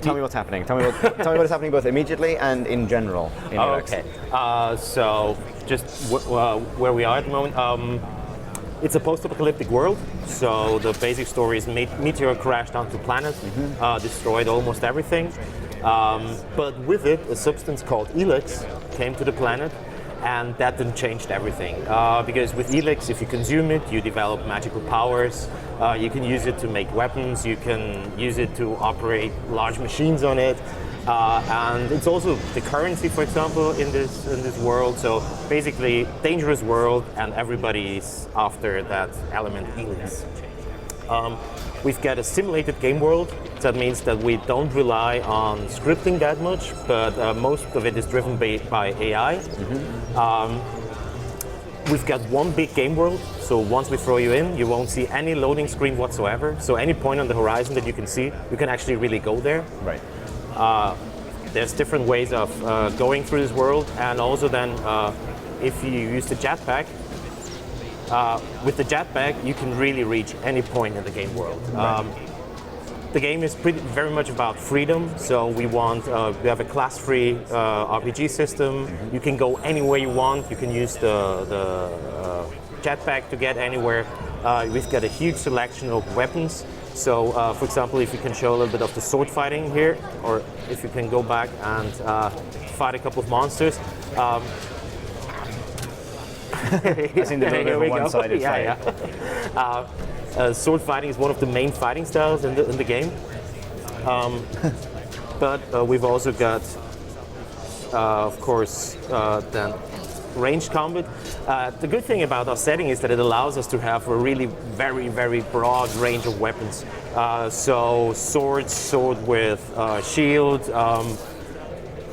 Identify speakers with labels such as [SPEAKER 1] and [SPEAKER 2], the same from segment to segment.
[SPEAKER 1] tell me what's happening. Tell me what is happening both immediately and in general in Elex.
[SPEAKER 2] Okay. So just where we are at the moment. It's a post-apocalyptic world, so the basic story is meteor crashed onto the planet, destroyed almost everything. But with it, a substance called Elex came to the planet, and that then changed everything. Because with Elex, if you consume it, you develop magical powers. You can use it to make weapons. You can use it to operate large machines on it. And it's also the currency, for example, in this world. So basically, dangerous world, and everybody's after that element, Elex. We've got a simulated game world. That means that we don't rely on scripting that much, but most of it is driven by AI. We've got one big game world, so once we throw you in, you won't see any loading screen whatsoever. So any point on the horizon that you can see, you can actually really go there.
[SPEAKER 1] Right.
[SPEAKER 2] There's different ways of going through this world, and also then if you use the jetpack, with the jetpack you can really reach any point in the game world.
[SPEAKER 1] Right.
[SPEAKER 2] The game is very much about freedom, so we have a class-free RPG system. You can go anywhere you want. You can use the jetpack to get anywhere. We've got a huge selection of weapons. So, for example, if you can show a little bit of the sword fighting here, or if you can go back and fight a couple of monsters.
[SPEAKER 1] I've seen the little bit of a one-sided fight.
[SPEAKER 2] Sword fighting is one of the main fighting styles in the game. But we've also got, of course, then ranged combat. The good thing about our setting is that it allows us to have a really very, very broad range of weapons. So sword with shield,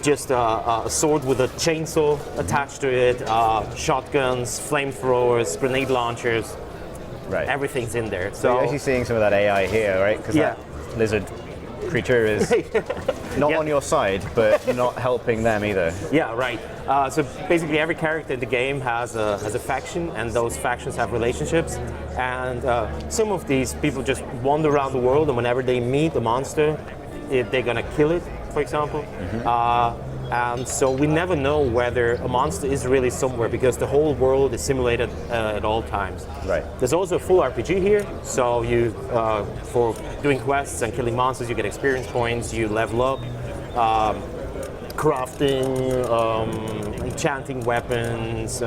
[SPEAKER 2] just a sword with a chainsaw attached to it, shotguns, flamethrowers, grenade launchers.
[SPEAKER 1] Right.
[SPEAKER 2] Everything's in there.
[SPEAKER 1] So you're actually seeing some of that AI here, right? Because that lizard creature is not on your side, but not helping them either.
[SPEAKER 2] Yeah, right. So basically, every character in the game has a faction, and those factions have relationships. And some of these people just wander around the world, and whenever they meet a monster, they're gonna kill it, for example. And so we never know whether a monster is really somewhere, because the whole world is simulated at all times.
[SPEAKER 1] Right.
[SPEAKER 2] There's also a full RPG here, so you, for doing quests and killing monsters, you get experience points, you level up, crafting, enchanting weapons,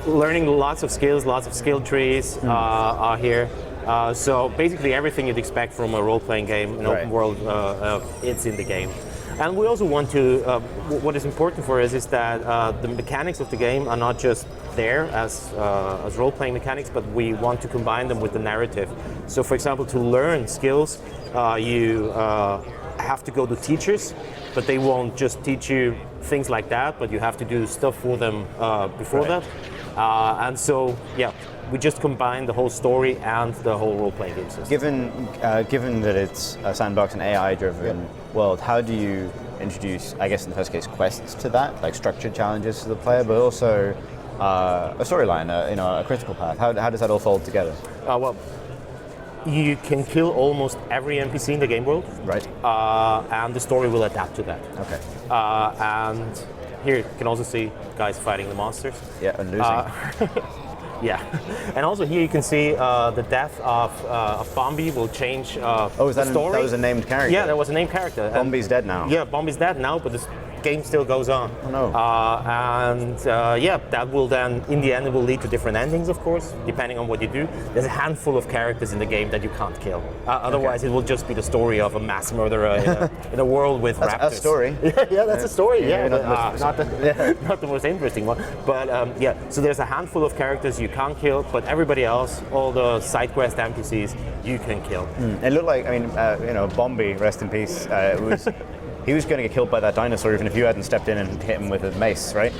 [SPEAKER 2] learning lots of skills, lots of skill trees are here. So basically everything you'd expect from a role-playing game, an open world, it's in the game. And we also want to, what is important for us is that the mechanics of the game are not just there as role-playing mechanics, but we want to combine them with the narrative. So for example, to learn skills, you have to go to teachers, but they won't just teach you things like that, but you have to do stuff for them before that. And so, yeah, we just combine the whole story and the whole role-playing game system.
[SPEAKER 1] Given that it's a sandbox and AI-driven world, how do you introduce, I guess in the first case, quests to that, like structured challenges to the player, but also a storyline, a critical path? How does that all fold together?
[SPEAKER 2] Well, you can kill almost every NPC in the game world,
[SPEAKER 1] right?
[SPEAKER 2] And the story will adapt to that.
[SPEAKER 1] Okay.
[SPEAKER 2] And here you can also see guys fighting the monsters.
[SPEAKER 1] Yeah, and losing.
[SPEAKER 2] Yeah, and also here you can see the death of Bombi will change
[SPEAKER 1] the story. That was a named character?
[SPEAKER 2] Yeah, that was a named character.
[SPEAKER 1] Bombi's dead now?
[SPEAKER 2] Yeah, Bombi's dead now, but the game still goes on.
[SPEAKER 1] Oh no.
[SPEAKER 2] Yeah, that will then, in the end, it will lead to different endings, of course, depending on what you do. There's a handful of characters in the game that you can't kill. Otherwise, it will just be the story of a mass murderer in a world with raptors.
[SPEAKER 1] That's a story.
[SPEAKER 2] Yeah, that's a story. Yeah,
[SPEAKER 1] not
[SPEAKER 2] the most interesting one. But yeah, so there's a handful of characters you can't kill, but everybody else, all the side quest NPCs, you can kill.
[SPEAKER 1] It looked like, Bombi, rest in peace, he was going to get killed by that dinosaur even if you hadn't stepped in and hit him with a mace, right?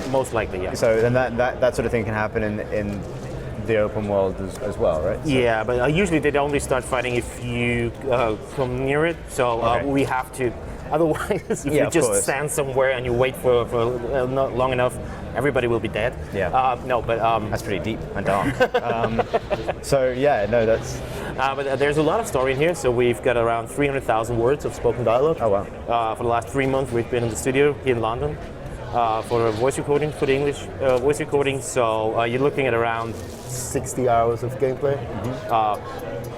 [SPEAKER 2] Most likely, yeah.
[SPEAKER 1] So then that sort of thing can happen in the open world as well, right? So.
[SPEAKER 2] Yeah, but usually they only start fighting if you come near it. So we have to Otherwise, if
[SPEAKER 1] Yeah,
[SPEAKER 2] you
[SPEAKER 1] of
[SPEAKER 2] just
[SPEAKER 1] course.
[SPEAKER 2] stand somewhere and you wait for not long enough, everybody will be dead.
[SPEAKER 1] Yeah.
[SPEAKER 2] No, but
[SPEAKER 1] That's pretty deep and dark. So yeah, no, that's
[SPEAKER 2] but there's a lot of story in here. So we've got around 300,000 words of spoken dialogue.
[SPEAKER 1] Oh, wow.
[SPEAKER 2] For the last 3 months, we've been in the studio here in London for voice recording, for the English voice recording. So you're looking at around 60 hours of gameplay,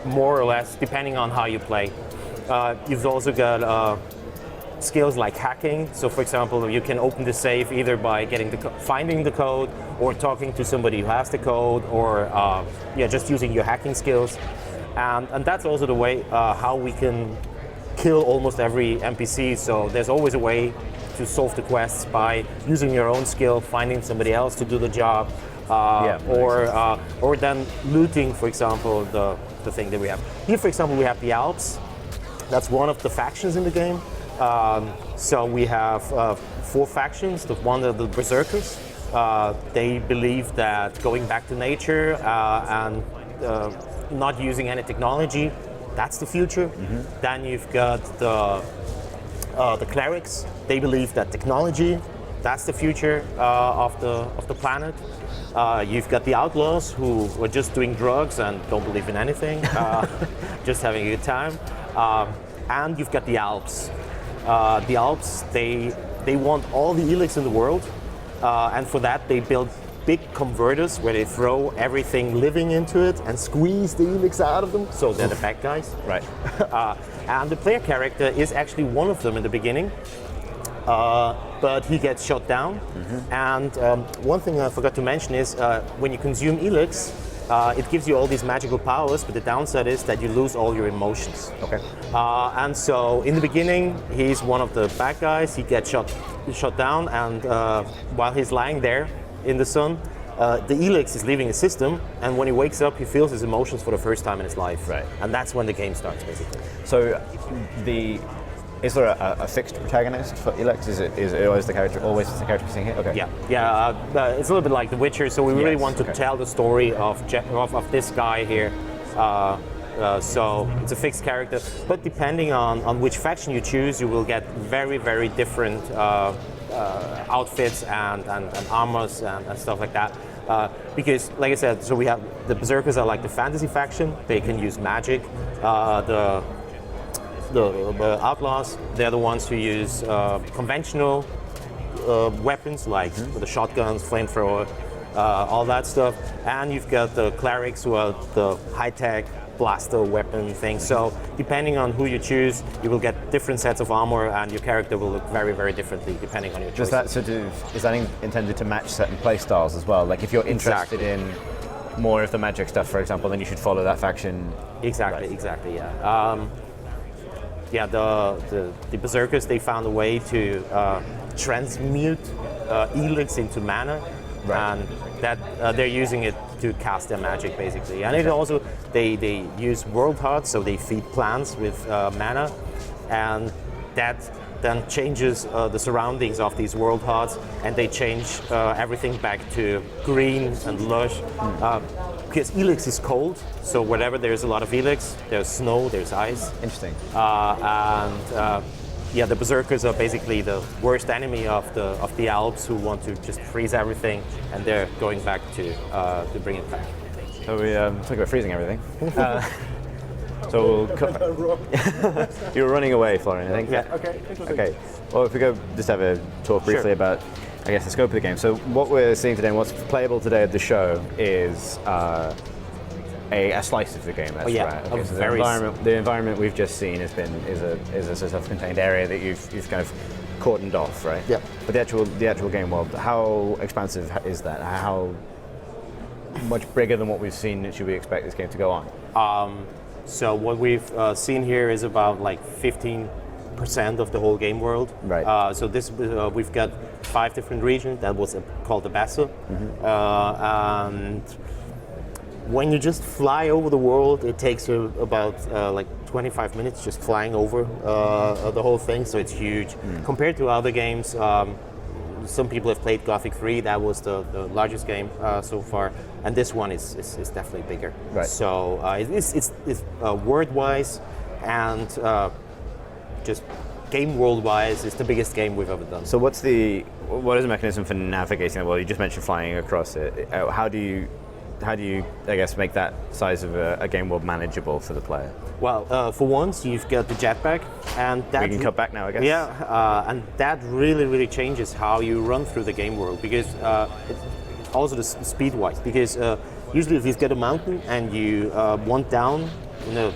[SPEAKER 2] more or less, depending on how you play. You've also got skills like hacking. So, for example, you can open the safe either by getting finding the code, or talking to somebody who has the code, or just using your hacking skills. And that's also the way how we can kill almost every NPC. So there's always a way to solve the quests by using your own skill, finding somebody else to do the job, or then looting, for example, the thing that we have here. For example, we have the Alps. That's one of the factions in the game. So we have 4 factions. The one of the Berserkers. They believe that going back to nature and not using any technology, that's the future. Then you've got the clerics. They believe that technology, that's the future of the planet. You've got the outlaws who are just doing drugs and don't believe in anything, just having a good time. And you've got the Alps. The Alps, they want all the Elex in the world, and for that they build big converters where they throw everything living into it and squeeze the Elex out of them, so they're the bad guys.
[SPEAKER 1] right.
[SPEAKER 2] And the player character is actually one of them in the beginning, but he gets shot down. And one thing I forgot to mention is when you consume Elex, it gives you all these magical powers, but the downside is that you lose all your emotions.
[SPEAKER 1] Okay.
[SPEAKER 2] And so in the beginning, he's one of the bad guys. He gets shot down, and while he's lying there in the sun, the Elex is leaving his system, and when he wakes up, he feels his emotions for the first time in his life.
[SPEAKER 1] Right.
[SPEAKER 2] And that's when the game starts, basically.
[SPEAKER 1] So is there a fixed protagonist for Elex? Is it always the character seeing here? Okay.
[SPEAKER 2] Yeah. It's a little bit like The Witcher. So we really want to tell the story of this guy here. So it's a fixed character, but depending on which faction you choose, you will get very, very different outfits and armors and stuff like that. Because, like I said, so we have the Berserkers are like the fantasy faction. They can use magic. The outlaws, they're the ones who use conventional weapons like the shotguns, flamethrower, all that stuff. And you've got the clerics who are the high-tech blaster weapon thing. So depending on who you choose, you will get different sets of armor, and your character will look very, very differently depending on your choice.
[SPEAKER 1] Is that intended to match certain play styles as well? Like if you're interested in more of the magic stuff, for example, then you should follow that faction.
[SPEAKER 2] Exactly, yeah. The Berserkers, they found a way to transmute Elex into mana, and that they're using it to cast their magic, basically. And it also, they use world hearts, so they feed plants with mana, and that then changes the surroundings of these world hearts, and they change everything back to green and lush. Because Elex is cold, so wherever there's a lot of Elex, there's snow, there's ice.
[SPEAKER 1] Interesting.
[SPEAKER 2] The Berserkers are basically the worst enemy of the Alps, who want to just freeze everything, and they're going back to bring it back.
[SPEAKER 1] So we talk about freezing everything. You were running away, Florian, I think.
[SPEAKER 2] Yeah.
[SPEAKER 1] Okay. Well, if we go just have a talk briefly about, I guess, the scope of the game. So what we're seeing today and what's playable today at the show is a slice of the game. That's right. Okay, so the environment we've just seen is a sort of self-contained area that you've kind of cordoned off, right?
[SPEAKER 2] Yeah.
[SPEAKER 1] But the actual game world, how expansive is that? How much bigger than what we've seen should we expect this game to go on?
[SPEAKER 2] So what we've seen here is about like 15% of the whole game world.
[SPEAKER 1] Right.
[SPEAKER 2] So this we've got 5 different regions. That was called the Bassa. And when you just fly over the world, it takes you about like 25 minutes just flying over the whole thing. So it's huge compared to other games. Some people have played Gothic 3. That was the largest game so far, and this one is definitely bigger.
[SPEAKER 1] Right.
[SPEAKER 2] So it's word-wise and just game world-wise, it's the biggest game we've ever done.
[SPEAKER 1] So what is the mechanism for navigating the world? You just mentioned flying across it. How do you, I guess, make that size of a game world manageable for the player?
[SPEAKER 2] Well, for once, you've got the jetpack, and that
[SPEAKER 1] We can cut back now, I guess.
[SPEAKER 2] Yeah, and that really changes how you run through the game world, because also the speed-wise. Because usually, if you've got a mountain and you want down in a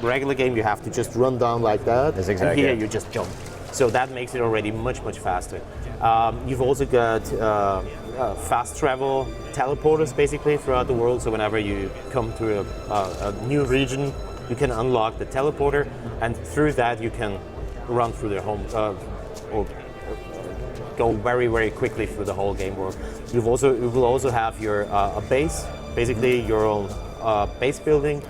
[SPEAKER 2] regular game, you have to just run down like that.
[SPEAKER 1] That's exactly.
[SPEAKER 2] And here you just jump. So that makes it already much faster. You've also got fast travel teleporters basically throughout the world. So whenever you come to a new region, you can unlock the teleporter, and through that you can run through the home or go very quickly through the whole game world. You will also have your a base, basically your own base building,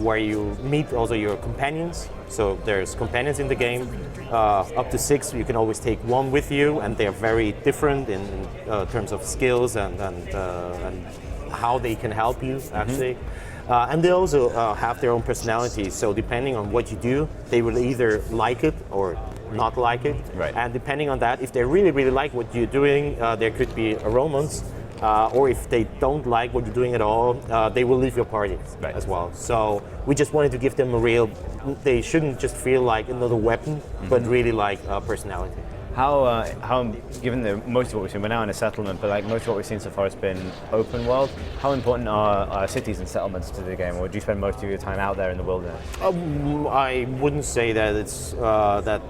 [SPEAKER 2] where you meet also your companions. So there's companions in the game, up to 6. You can always take one with you, and they are very different in terms of skills and how they can help you actually. And they also have their own personalities. So depending on what you do, they will either like it or not like it.
[SPEAKER 1] Right.
[SPEAKER 2] And depending on that, if they really like what you're doing, there could be a romance. Or if they don't like what you're doing at all, they will leave your party as well. So we just wanted to give them they shouldn't just feel like another weapon, but really like personality.
[SPEAKER 1] How given that most of what we've seen, we're now in a settlement, but like most of what we've seen so far has been open world, how important are cities and settlements to the game, or do you spend most of your time out there in the wilderness?
[SPEAKER 2] I wouldn't say that it's that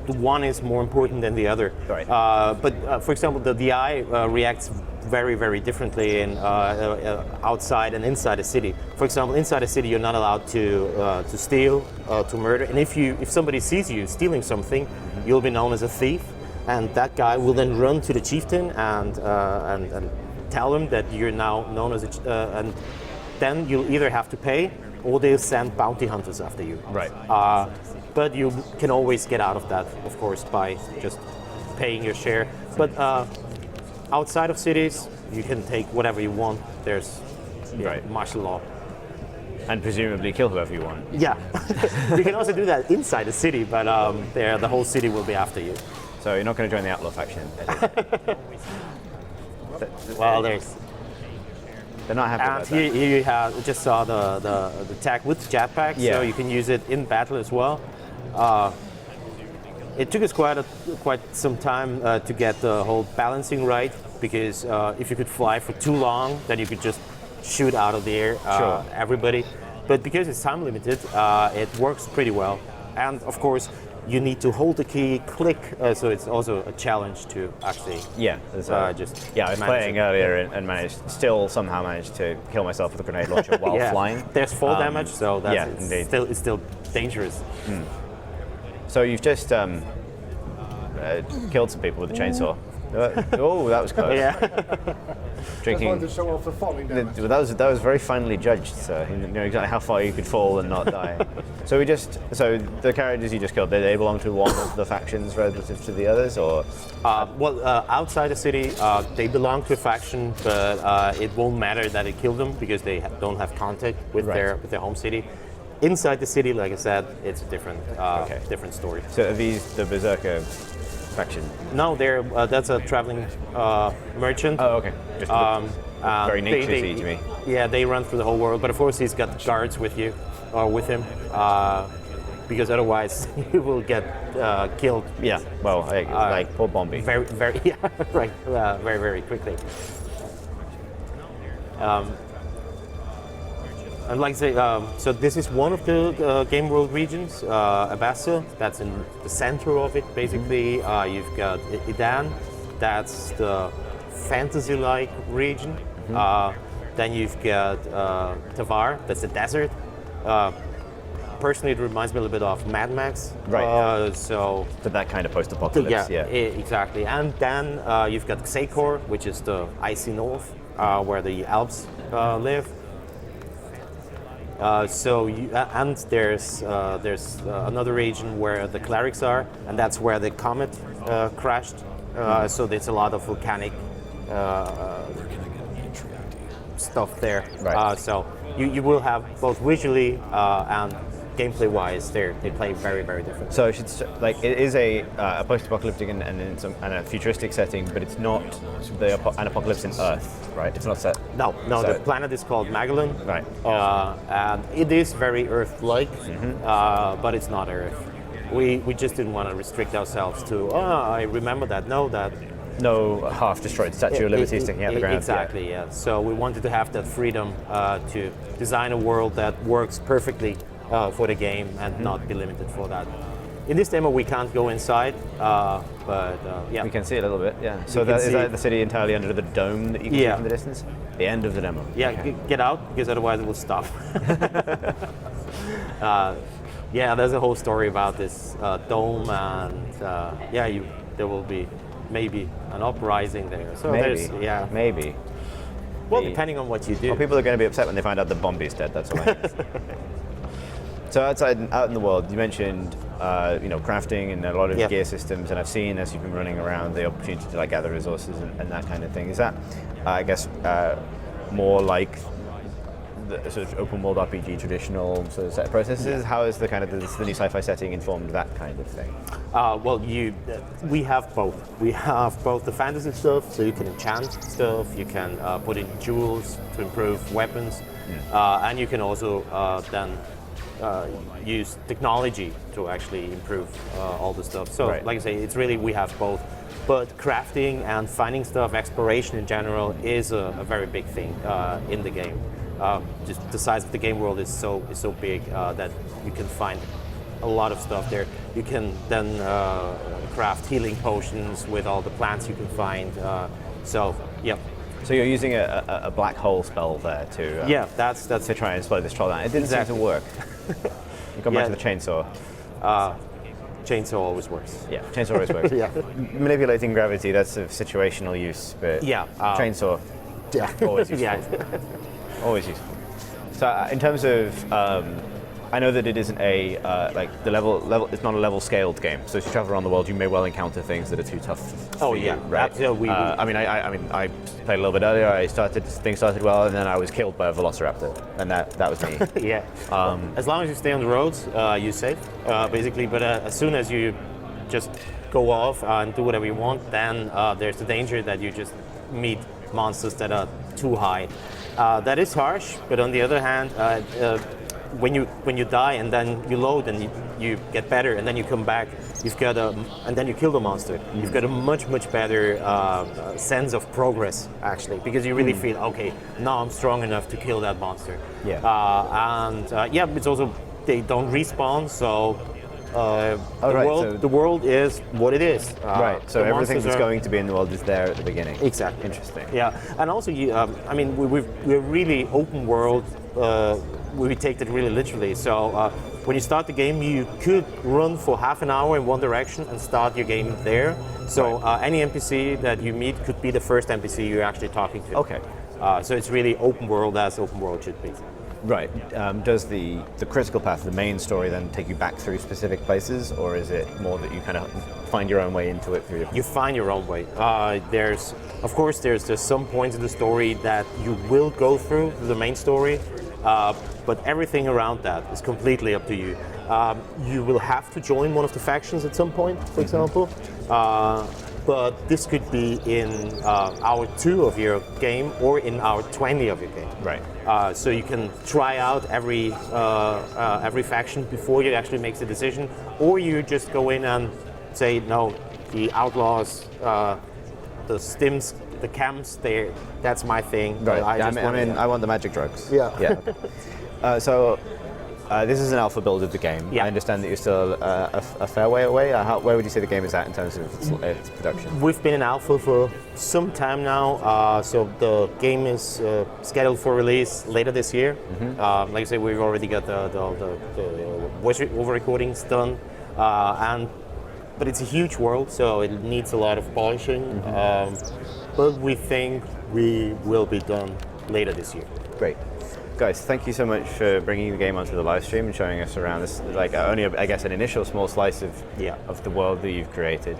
[SPEAKER 2] one is more important than the other.
[SPEAKER 1] Right.
[SPEAKER 2] But for example, the eye reacts very differently in outside and inside a city. For example, inside a city, you're not allowed to steal, to murder, and if somebody sees you stealing something, you'll be known as a thief, and that guy will then run to the chieftain and tell him that you're now known as and then you'll either have to pay or they'll send bounty hunters after you.
[SPEAKER 1] Right.
[SPEAKER 2] But you can always get out of that, of course, by just paying your share. But outside of cities, you can take whatever you want. There's martial law.
[SPEAKER 1] And presumably kill whoever you want.
[SPEAKER 2] Yeah. You can also do that inside a city, but the whole city will be after you.
[SPEAKER 1] So you're not going to join the outlaw faction?
[SPEAKER 2] Well,
[SPEAKER 1] they're not happy about that.
[SPEAKER 2] And here you just saw the tag with the jetpack, so you can use it in battle as well. It took us quite some time to get the whole balancing right, because if you could fly for too long, then you could just shoot out of the air everybody. But because it's time limited, it works pretty well. And of course, you need to hold the key, click, so it's also a challenge to actually
[SPEAKER 1] I was playing earlier and somehow managed to kill myself with a grenade launcher while flying.
[SPEAKER 2] There's fall damage, so
[SPEAKER 1] indeed.
[SPEAKER 2] It's still dangerous.
[SPEAKER 1] So you've just killed some people with a chainsaw. Oh, that was close. Drinking.
[SPEAKER 3] To show off the falling damage.
[SPEAKER 1] That was very finely judged, sir. You know exactly how far you could fall and not die. So the characters you just killed, they belong to one of the factions relative to the others, or?
[SPEAKER 2] Outside the city, they belong to a faction, but it won't matter that it killed them because they don't have contact with their home city. Inside the city, like I said, it's a different story.
[SPEAKER 1] So are these the Berserker faction?
[SPEAKER 2] No, that's a traveling merchant.
[SPEAKER 1] Oh, okay. Just very naturesy to me.
[SPEAKER 2] Yeah, they run through the whole world, but of course he's got guards with you, or with him, because otherwise you will get killed.
[SPEAKER 1] Yeah. Well, like poor Bombi.
[SPEAKER 2] Very quickly. I'd like to say, so this is one of the game world regions, Abassa, that's in the center of it, basically. You've got Idan, that's the fantasy-like region. Then you've got Tavar, that's the desert. Personally, it reminds me a little bit of Mad Max.
[SPEAKER 1] Right.
[SPEAKER 2] So
[SPEAKER 1] that kind of post-apocalypse,
[SPEAKER 2] exactly. And then you've got Xacor, which is the icy north, where the Alps live. And there's another region where the clerics are, and that's where the comet crashed. So there's a lot of volcanic stuff there.
[SPEAKER 1] Right.
[SPEAKER 2] So you will have both visually and gameplay-wise, they play very, very different.
[SPEAKER 1] So it is a post-apocalyptic and a futuristic setting, but it's not an apocalypse in Earth, right? It's not set.
[SPEAKER 2] No,
[SPEAKER 1] So-
[SPEAKER 2] the planet is called Magellan.
[SPEAKER 1] Right.
[SPEAKER 2] And it is very Earth-like, but it's not Earth. We just didn't want to restrict ourselves to, I remember that,
[SPEAKER 1] No half-destroyed Statue of Liberty sticking out the ground.
[SPEAKER 2] Exactly, yeah. So we wanted to have that freedom to design a world that works perfectly for the game and not be limited for that. In this demo, we can't go inside, but yeah.
[SPEAKER 1] We can see a little bit, yeah. So
[SPEAKER 2] can
[SPEAKER 1] is
[SPEAKER 2] see-
[SPEAKER 1] that the city entirely under the dome that you can see
[SPEAKER 2] Yeah.
[SPEAKER 1] from the distance? The end of the demo.
[SPEAKER 2] Yeah,
[SPEAKER 1] Okay.
[SPEAKER 2] get out, because otherwise it will stop. Yeah, there's a whole story about this dome, and there will be maybe an uprising there. So
[SPEAKER 1] Maybe. Maybe.
[SPEAKER 2] Well, depending on what you do.
[SPEAKER 1] Well, people are going to be upset when they find out that Bombi's dead. That's all I know. So out in the world, you mentioned crafting and a lot of
[SPEAKER 2] Yeah.
[SPEAKER 1] gear systems, and I've seen as you've been running around the opportunity to gather resources and that kind of thing. Is that, I guess, more like the sort of open world RPG traditional sort of set of processes? How is the new sci-fi setting informed that kind of thing?
[SPEAKER 2] We have both. We have both the fantasy stuff, so you can enchant stuff, you can put in jewels to improve weapons, and you can also then use technology to actually improve all the stuff. So,
[SPEAKER 1] Right.
[SPEAKER 2] like I say, it's really, we have both. But crafting and finding stuff, exploration in general, is a very big thing in the game. Just the size of the game world is so big that you can find a lot of stuff there. You can then craft healing potions with all the plants you can find. Yeah.
[SPEAKER 1] So you're using a black hole spell there
[SPEAKER 2] That's
[SPEAKER 1] to try and slow this troll down. It didn't
[SPEAKER 2] Exactly.
[SPEAKER 1] seem to work. You come back
[SPEAKER 2] Yeah.
[SPEAKER 1] to the chainsaw.
[SPEAKER 2] chainsaw always works.
[SPEAKER 1] Yeah, chainsaw always works.
[SPEAKER 2] Yeah.
[SPEAKER 1] Manipulating gravity, that's of situational use, but
[SPEAKER 2] Yeah,
[SPEAKER 1] chainsaw, always useful.
[SPEAKER 2] Yeah.
[SPEAKER 1] Always useful. So in terms of, I know that it isn't a like the level. It's not a level scaled game. So as you travel around the world, you may well encounter things that are too tough.
[SPEAKER 2] Oh
[SPEAKER 1] for you,
[SPEAKER 2] yeah,
[SPEAKER 1] right?
[SPEAKER 2] absolutely.
[SPEAKER 1] I played a little bit earlier. Things started well, and then I was killed by a velociraptor, and that was me.
[SPEAKER 2] Yeah. As long as you stay on the roads, you're safe, basically. But as soon as you just go off and do whatever you want, then there's the danger that you just meet monsters that are too high. That is harsh, but on the other hand, when you die and then you load and you get better and then you come back, and then you kill the monster. You've got a much better sense of progress actually, because you really feel, okay, now I'm strong enough to kill that monster.
[SPEAKER 1] Yeah.
[SPEAKER 2] It's also, they don't respawn, so
[SPEAKER 1] so-
[SPEAKER 2] the world is what it is.
[SPEAKER 1] Right. So
[SPEAKER 2] the
[SPEAKER 1] everything
[SPEAKER 2] monsters
[SPEAKER 1] that's
[SPEAKER 2] are-
[SPEAKER 1] going to be in the world is there at the beginning.
[SPEAKER 2] Exactly.
[SPEAKER 1] Interesting.
[SPEAKER 2] Yeah, and also, we're really open world. We take that really literally. So when you start the game, you could run for half an hour in one direction and start your game there. So any NPC that you meet could be the first NPC you're actually talking to.
[SPEAKER 1] Okay.
[SPEAKER 2] So it's really open world as open world should be.
[SPEAKER 1] Right. Does the critical path, the main story, then take you back through specific places, or is it more that you kind of find your own way into it through?
[SPEAKER 2] You find your own way. There's some points in the story that you will go through the main story, but everything around that is completely up to you. You will have to join one of the factions at some point, for example. But this could be in hour 2 of your game or in hour 20 of your game.
[SPEAKER 1] Right.
[SPEAKER 2] So you can try out every faction before you actually make the decision, or you just go in and say, no, the outlaws, the stims, the camps, that's my thing.
[SPEAKER 1] Right. I
[SPEAKER 2] I
[SPEAKER 1] want the magic drugs.
[SPEAKER 2] Yeah.
[SPEAKER 1] Yeah. This is an alpha build of the game.
[SPEAKER 2] Yeah.
[SPEAKER 1] I understand that you're still a fair way away. Where would you say the game is at in terms of its production?
[SPEAKER 2] We've been in alpha for some time now, so the game is scheduled for release later this year. Like I say, we've already got the voice over recordings done, but it's a huge world, so it needs a lot of polishing. But we think we will be done later this year.
[SPEAKER 1] Great. Guys, thank you so much for bringing the game onto the live stream and showing us around this, only, I guess, an initial small slice of the world that you've created.